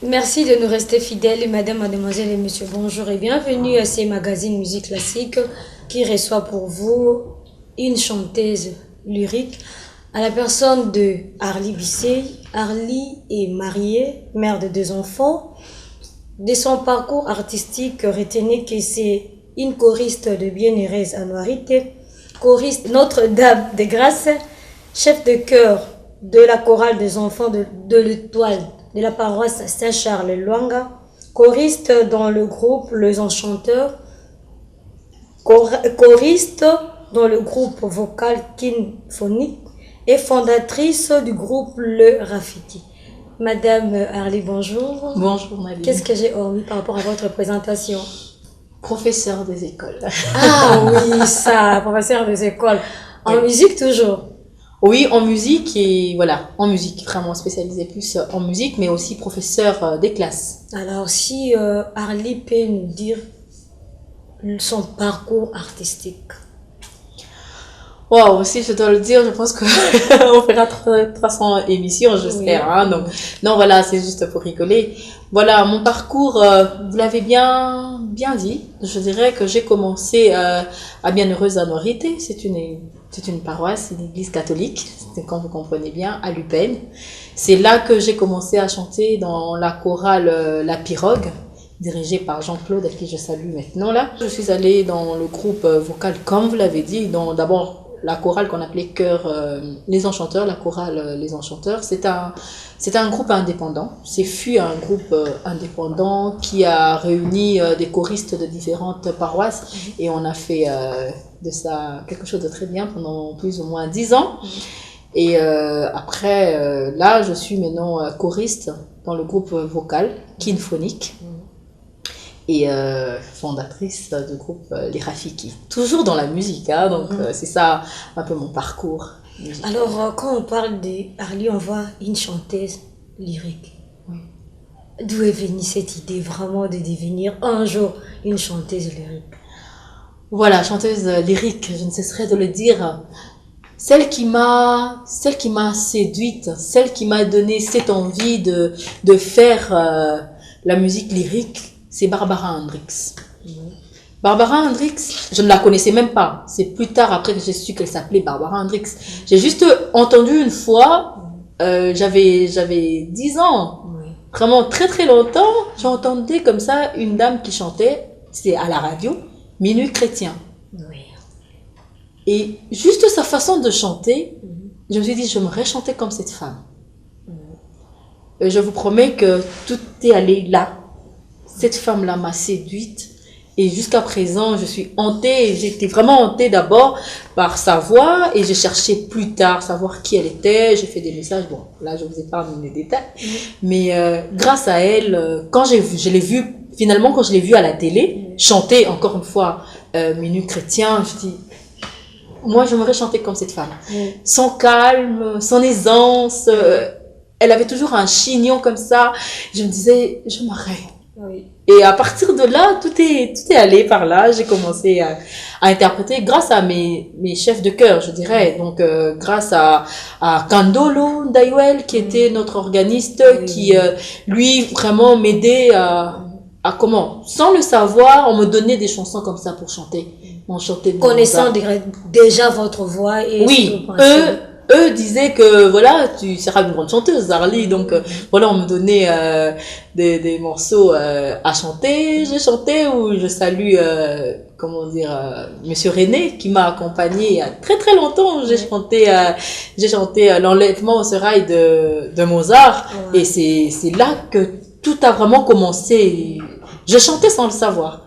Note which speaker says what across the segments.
Speaker 1: Merci de nous rester fidèles, madame, mademoiselle et monsieur. Bonjour et bienvenue à ces magazines musique classique qui reçoit pour vous une chanteuse lyrique à la personne de Arly Bissey. Arly est mariée, mère de 2 enfants. De son parcours artistique, retenez que c'est une choriste de Bienheureuse Anouarité, choriste Notre-Dame de Grâce, chef de chœur de la chorale des enfants de l'Étoile de la paroisse Saint-Charles-Luanga, choriste dans le groupe Les Enchanteurs, choriste dans le groupe vocal Kinphonique et fondatrice du groupe Le Rafiki. Madame Arly, bonjour.
Speaker 2: Bonjour Nadine.
Speaker 1: Qu'est-ce que j'ai hormis par rapport à votre présentation?
Speaker 2: Professeur des écoles.
Speaker 1: Ah oui, ça, professeur des écoles. En
Speaker 2: Oui.
Speaker 1: musique toujours.
Speaker 2: Oui, en musique et voilà, en musique, vraiment spécialisé plus en musique, mais aussi professeur des classes.
Speaker 1: Alors, si Arly peut nous dire son parcours artistique.
Speaker 2: Waouh, si je dois le dire, je pense que on fera 300 émissions, j'espère.
Speaker 1: Oui.
Speaker 2: Hein, donc, non, voilà, c'est juste pour rigoler. Voilà, mon parcours, vous l'avez bien dit. Je dirais que j'ai commencé à Bienheureuse Anouarité. C'est une paroisse, une église catholique, c'est quand vous comprenez bien, à Lupin. C'est là que j'ai commencé à chanter dans la chorale La Pirogue, dirigée par Jean-Claude, à qui je salue maintenant là. Je suis allée dans le groupe vocal, comme vous l'avez dit, dans d'abord la chorale qu'on appelait chœur Les Enchanteurs, la chorale Les Enchanteurs. C'est un groupe indépendant. C'est fut un groupe indépendant qui a réuni des choristes de différentes paroisses et on a fait de ça quelque chose de très bien pendant plus ou moins 10 ans. Et après, là, je suis maintenant choriste dans le groupe vocal Kinphonique et fondatrice du groupe Les Rafiki. Toujours dans la musique, hein, donc c'est ça un peu mon parcours musical.
Speaker 1: Alors, quand on parle d'Arly, on voit une chanteuse lyrique.
Speaker 2: Oui.
Speaker 1: D'où est venue cette idée vraiment de devenir un jour une chanteuse lyrique?
Speaker 2: Voilà, chanteuse lyrique, je ne cesserai de le dire. Celle qui m'a séduite, celle qui m'a donné cette envie de faire la musique lyrique, c'est Barbara Hendricks. Barbara Hendricks, je ne la connaissais même pas. C'est plus tard après que j'ai su qu'elle s'appelait Barbara Hendricks. J'ai juste entendu une fois, j'avais 10 ans, vraiment très très longtemps, j'entendais comme ça une dame qui chantait, c'était à la radio, Minuit chrétien.
Speaker 1: Oui.
Speaker 2: Et juste sa façon de chanter, je me suis dit, j'aimerais chanter comme cette femme. Et je vous promets que tout est allé là. Cette femme-là m'a séduite. Et jusqu'à présent, je suis hantée. J'étais vraiment hantée d'abord par sa voix. Et j'ai cherché plus tard savoir qui elle était. J'ai fait des messages. Bon, là, je vous épargne les détails. Mais grâce à elle, quand je l'ai vue, finalement, quand je l'ai vue à la télé, chanter encore une fois Minuit chrétien, je dis, moi, j'aimerais chanter comme cette femme. Son calme, son aisance. Elle avait toujours un chignon comme ça. Je me disais, j'aimerais.
Speaker 1: Oui.
Speaker 2: Et à partir de là, tout est allé par là. J'ai commencé à interpréter grâce à mes chefs de chœur, je dirais. Donc, grâce à Kandolo Ndayuel, qui était notre organiste, qui, lui, vraiment m'aidait à comment, sans le savoir, on me donnait des chansons comme ça pour chanter. On chantait de
Speaker 1: Connaissant déjà votre voix et
Speaker 2: oui, eux disaient que voilà, tu seras une grande chanteuse, Arly. Donc voilà, on me donnait des morceaux à chanter. J'ai chanté ou je salue comment dire Monsieur René qui m'a accompagnée il y a très très longtemps. J'ai chanté l'enlèvement au sérail de Mozart et c'est là que tout a vraiment commencé. Je chantais sans le savoir.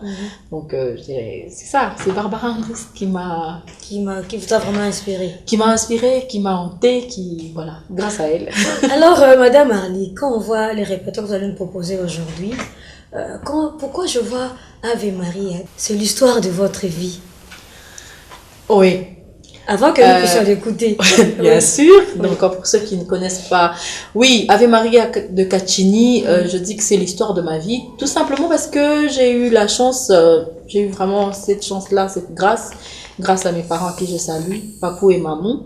Speaker 2: Donc, je dirais, c'est ça, c'est Barbara Hendricks qui
Speaker 1: vous a vraiment inspiré.
Speaker 2: Qui m'a inspirée, qui m'a hantée, voilà, grâce à elle.
Speaker 1: Alors, Madame Arly, quand on voit les répertoires que vous allez nous proposer aujourd'hui, pourquoi je vois Ave Maria? C'est l'histoire de votre vie.
Speaker 2: Oui.
Speaker 1: Avant que nous puissions l'écouter.
Speaker 2: Bien sûr. Donc, pour ceux qui ne connaissent pas, oui, Ave Maria de Caccini, je dis que c'est l'histoire de ma vie. Tout simplement parce que j'ai eu la chance, j'ai eu vraiment cette chance-là, cette grâce à mes parents à qui je salue, Papou et Maman,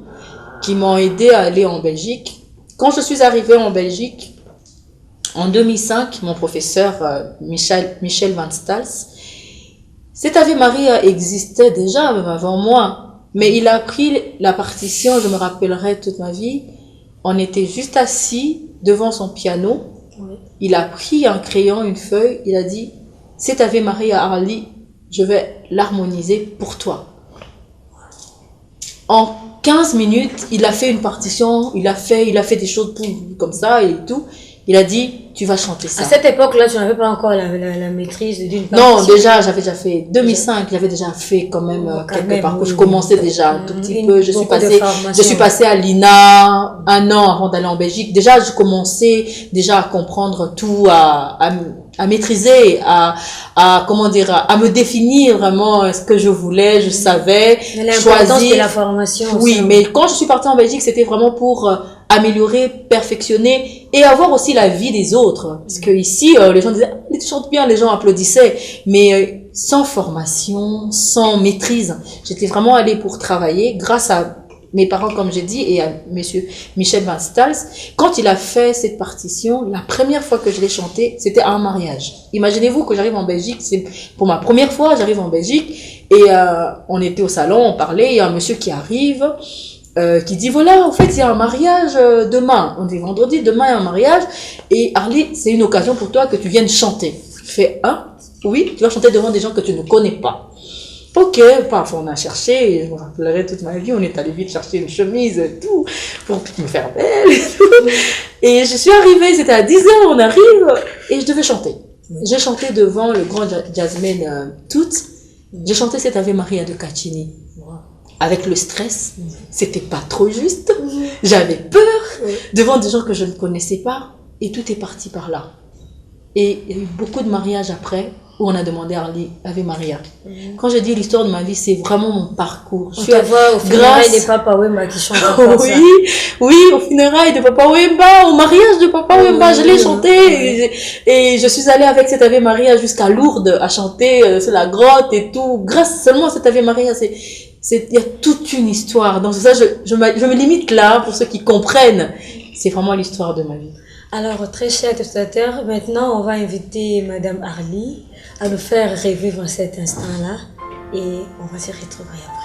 Speaker 2: qui m'ont aidé à aller en Belgique. Quand je suis arrivée en Belgique, En 2005, mon professeur Michel Van Stals, cet Ave Maria existait déjà même avant moi, mais il a pris la partition, je me rappellerai toute ma vie. On était juste assis devant son piano.
Speaker 1: Oui.
Speaker 2: Il a pris un crayon, une feuille, il a dit cet Ave Maria Arlie, je vais l'harmoniser pour toi. En 15 minutes, il a fait une partition, il a fait des choses comme ça et tout. Il a dit, tu vas chanter ça.
Speaker 1: À cette époque-là, tu n'avais pas encore la maîtrise d'une
Speaker 2: Non,
Speaker 1: partition.
Speaker 2: déjà, j'avais déjà fait 2005, j'avais déjà fait quand même quelques parcours.
Speaker 1: Oui.
Speaker 2: Je commençais déjà un tout petit peu. Je suis passée à l'INA 1 an avant d'aller en Belgique. Déjà, je commençais déjà à comprendre tout, à maîtriser, comment dire, à me définir vraiment ce que je voulais, je savais,
Speaker 1: l'importance de la formation.
Speaker 2: Oui, mais quand je suis partie en Belgique, c'était vraiment pour améliorer, perfectionner et avoir aussi la vie des autres. Parce que ici, les gens disaient, tu chantes bien, les gens applaudissaient, mais sans formation, sans maîtrise. J'étais vraiment allée pour travailler grâce à mes parents, comme j'ai dit, et à monsieur Michel Van Stals. Quand il a fait cette partition, la première fois que je l'ai chantée, c'était à un mariage. Imaginez-vous que j'arrive en Belgique, c'est pour ma première fois, j'arrive en Belgique, et on était au salon, on parlait, il y a un monsieur qui arrive, qui dit voilà, en fait il y a un mariage demain, on dit vendredi, demain il y a un mariage, et Arlie, c'est une occasion pour toi que tu viennes chanter. Je fais oui, tu vas chanter devant des gens que tu ne connais pas. Ok, parfois on a cherché, je me rappellerai toute ma vie, on est allé vite chercher une chemise et tout, pour me faire belle et tout. Et je suis arrivée, c'était à 10h, on arrive, et je devais chanter. J'ai chanté devant le grand jazzman Toots, j'ai chanté cette Ave Maria de Caccini. Avec le stress, c'était pas trop juste. J'avais peur devant des gens que je ne connaissais pas. Et tout est parti par là. Et il y a eu beaucoup de mariages après où on a demandé à Arlie Ave Maria. Quand je dis l'histoire de ma vie, c'est vraiment mon parcours.
Speaker 1: On te voit au funérailles des Papa Wemba qui chantent encore ça.
Speaker 2: Oui, au funérailles de Papa Wemba, au mariage de Papa Wemba, je l'ai chanté. Et je suis allée avec cette Ave Maria jusqu'à Lourdes à chanter sur la grotte et tout. Grâce seulement à cette Ave Maria, il y a toute une histoire. Donc ça, je me limite là pour ceux qui comprennent. C'est vraiment l'histoire de ma vie.
Speaker 1: Alors, très chers téléspectateurs, maintenant on va inviter Madame Arlie à nous faire revivre cet instant-là et on va se retrouver après.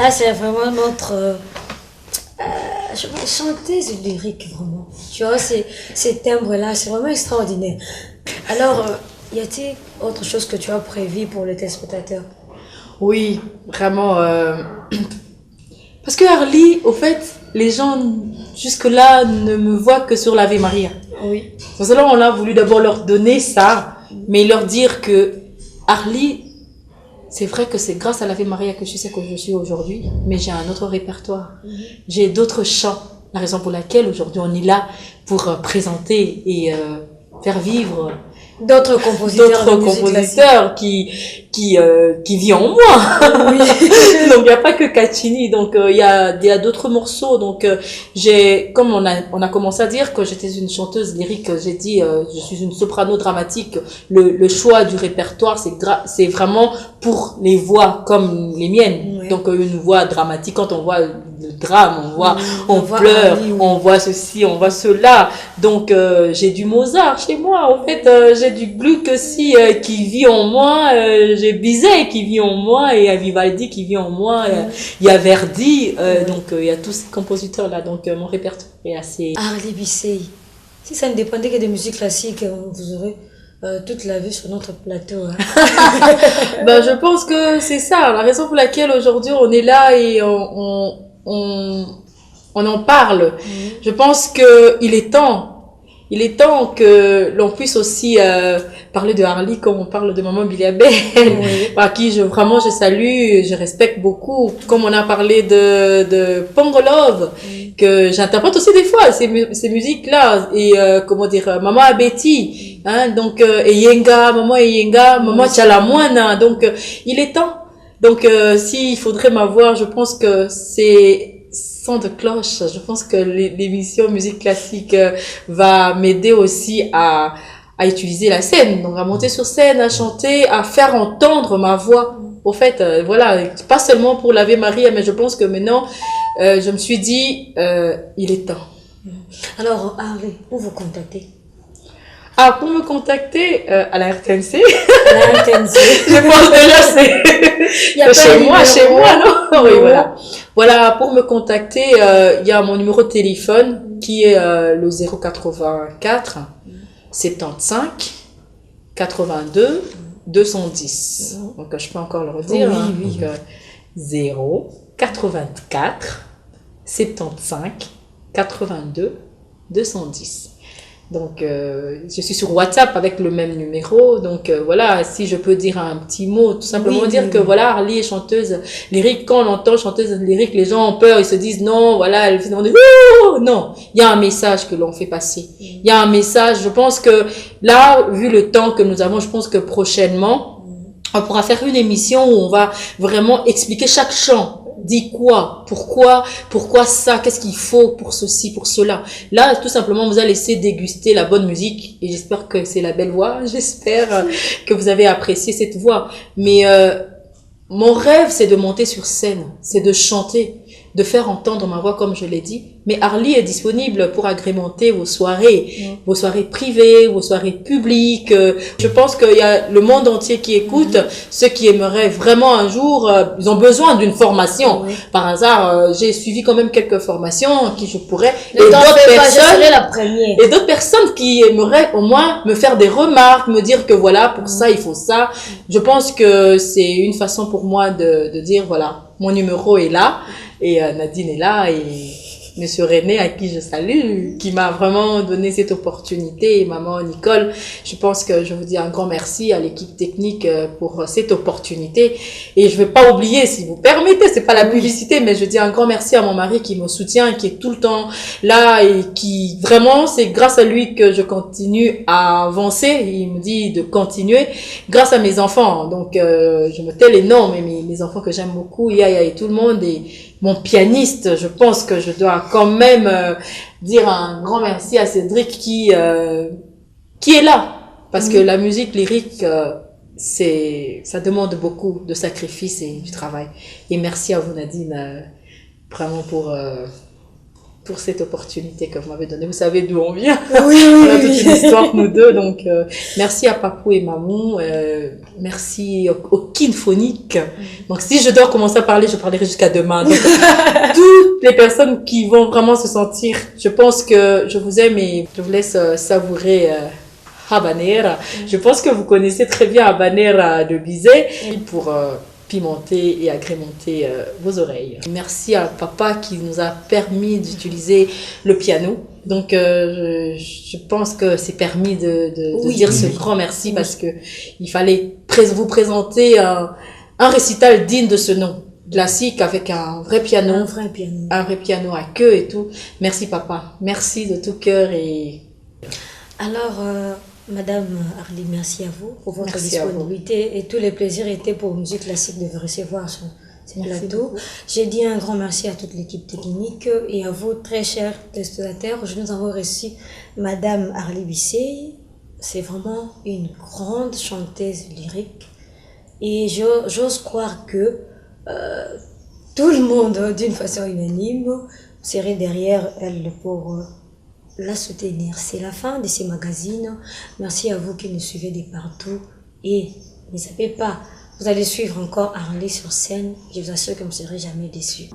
Speaker 1: Ah, c'est vraiment notre chanteuse lyrique, vraiment. Tu vois, ces timbres-là, c'est vraiment extraordinaire. Alors, y a-t-il autre chose que tu as prévu pour les téléspectateurs?
Speaker 2: Oui, vraiment. Parce que Harley, au fait, les gens jusque-là ne me voient que sur l'Ave Maria.
Speaker 1: Oui.
Speaker 2: Pour cela, on a voulu d'abord leur donner ça, mais leur dire que Harley, c'est vrai que c'est grâce à l'Ave Maria que je sais que je suis aujourd'hui, mais j'ai un autre répertoire. J'ai d'autres chants. La raison pour laquelle aujourd'hui on est là pour présenter et faire vivre
Speaker 1: D'autres compositeurs de musique classique.
Speaker 2: qui vit en moi.
Speaker 1: Oui.
Speaker 2: Donc il y a pas que Caccini, donc il y a d'autres morceaux. Donc comme on a commencé à dire que j'étais une chanteuse lyrique, j'ai dit je suis une soprano dramatique. Le choix du répertoire c'est vraiment pour les voix comme les miennes.
Speaker 1: Oui.
Speaker 2: Donc une voix dramatique, quand on voit le drame, on
Speaker 1: voit
Speaker 2: pleure,
Speaker 1: Harley, oui.
Speaker 2: on voit ceci, on voit cela. Donc j'ai du Mozart chez moi, en fait j'ai du Gluck aussi qui vit en moi, j'ai Bizet qui vit en moi, et il y a Vivaldi qui vit en moi, il y a Verdi, donc il y a tous ces compositeurs là, donc mon répertoire est assez...
Speaker 1: Harley Bissey. Si ça ne dépendait que des musiques classiques, vous aurez toute la vue sur notre plateau. Hein.
Speaker 2: Ben, je pense que c'est ça, la raison pour laquelle aujourd'hui on est là et on en parle. Je pense que il est temps que l'on puisse aussi parler de Harley comme on parle de maman Billy Abel, par qui je salue, je respecte beaucoup. Comme on a parlé de Pongolov, que j'interprète aussi des fois ces musiques là, et comment dire, maman Abeti, hein, donc Eyenga, maman Chalamwana, donc il est temps. Donc s'il faudrait m'avoir, je pense que c'est son de cloche. Je pense que l'émission musique classique va m'aider aussi à utiliser la scène, donc à monter sur scène, à chanter, à faire entendre ma voix. Au fait, voilà, pas seulement pour l'Ave Maria, mais je pense que maintenant, je me suis dit, il est temps.
Speaker 1: Alors, Harley, où vous contactez?
Speaker 2: Ah, pour me contacter à la RTNC.
Speaker 1: La RTNC.
Speaker 2: Je pense déjà c'est chez moi, non? Oui, voilà. Voilà, pour me contacter, il y a mon numéro de téléphone qui est le 084 75 82 210. Donc je peux encore le redire.
Speaker 1: Oui,
Speaker 2: hein.
Speaker 1: oui.
Speaker 2: Donc 0 84 75 82 210. Donc, je suis sur WhatsApp avec le même numéro. Donc, voilà, si je peux dire un petit mot, tout simplement dire que, voilà, Harley est chanteuse lyrique. Quand on entend chanteuse lyrique, les gens ont peur, ils se disent non, voilà, elle fait non. Il y a un message que l'on fait passer. Il y a un message. Je pense que là, vu le temps que nous avons, je pense que prochainement, on pourra faire une émission où on va vraiment expliquer chaque chant. Dit quoi, pourquoi ça, qu'est-ce qu'il faut pour ceci, pour cela. Là, tout simplement, vous allez laisser déguster la bonne musique et j'espère que c'est la belle voix. J'espère que vous avez apprécié cette voix. Mais mon rêve, c'est de monter sur scène, c'est de chanter, de faire entendre ma voix comme je l'ai dit. Mais Harley est disponible pour agrémenter vos soirées privées, vos soirées publiques. Je pense qu'il y a le monde entier qui écoute. Ceux qui aimeraient vraiment un jour, ils ont besoin d'une formation. Par hasard, j'ai suivi quand même quelques formations qui je pourrais.
Speaker 1: Et d'autres
Speaker 2: personnes qui aimeraient au moins me faire des remarques, me dire que voilà, pour ça, il faut ça. Je pense que c'est une façon pour moi de dire voilà, mon numéro est là. Et Nadine est là et Monsieur René, à qui je salue, qui m'a vraiment donné cette opportunité, et maman Nicole, je pense que je vous dis un grand merci à l'équipe technique pour cette opportunité. Et je vais pas oublier, si vous permettez, c'est pas la publicité, mais je dis un grand merci à mon mari qui me soutient, qui est tout le temps là et qui vraiment, c'est grâce à lui que je continue à avancer. Il me dit de continuer grâce à mes enfants. Donc, je me tais les noms, mais mes enfants que j'aime beaucoup, Yaya et tout le monde, et mon pianiste, je pense que je dois quand même dire un grand merci à Cédric qui est là, parce que la musique lyrique ça demande beaucoup de sacrifice et du travail. Et merci à vous Nadine vraiment pour cette opportunité que vous m'avez donnée. Vous savez d'où on vient.
Speaker 1: Oui,
Speaker 2: On a
Speaker 1: oui,
Speaker 2: toute une histoire, nous deux. Donc, merci à Papou et Mamou. Merci au Kinphonique. Donc, si je dois commencer à parler, je parlerai jusqu'à demain. Donc, toutes les personnes qui vont vraiment se sentir, je pense que je vous aime et je vous laisse savourer Habanera. Je pense que vous connaissez très bien Habanera de Bizet pour pimenter et agrémenter vos oreilles. Merci à papa qui nous a permis d'utiliser le piano. Donc, je pense que c'est permis de dire ce grand merci parce que il fallait vous présenter un récital digne de ce nom. Classique avec un vrai piano. Un vrai piano à queue et tout. Merci papa. Merci de tout cœur et...
Speaker 1: Alors, Madame Arlie, merci à vous pour votre disponibilité et tous les plaisirs étaient pour Musique Classique de vous recevoir sur ce plateau. J'ai dit un grand merci à toute l'équipe technique et à vous, très chers téléspectateurs. Je nous avons reçu Madame Arlie Bissey. C'est vraiment une grande chanteuse lyrique et j'ose croire que tout le monde, d'une façon unanime, serait derrière elle pour la soutenir. C'est la fin de ces magazines. Merci à vous qui nous suivez de partout. Et ne savez pas, vous allez suivre encore Arlie sur scène. Je vous assure que vous ne serez jamais déçus.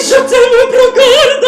Speaker 3: Je t'aime, prends garde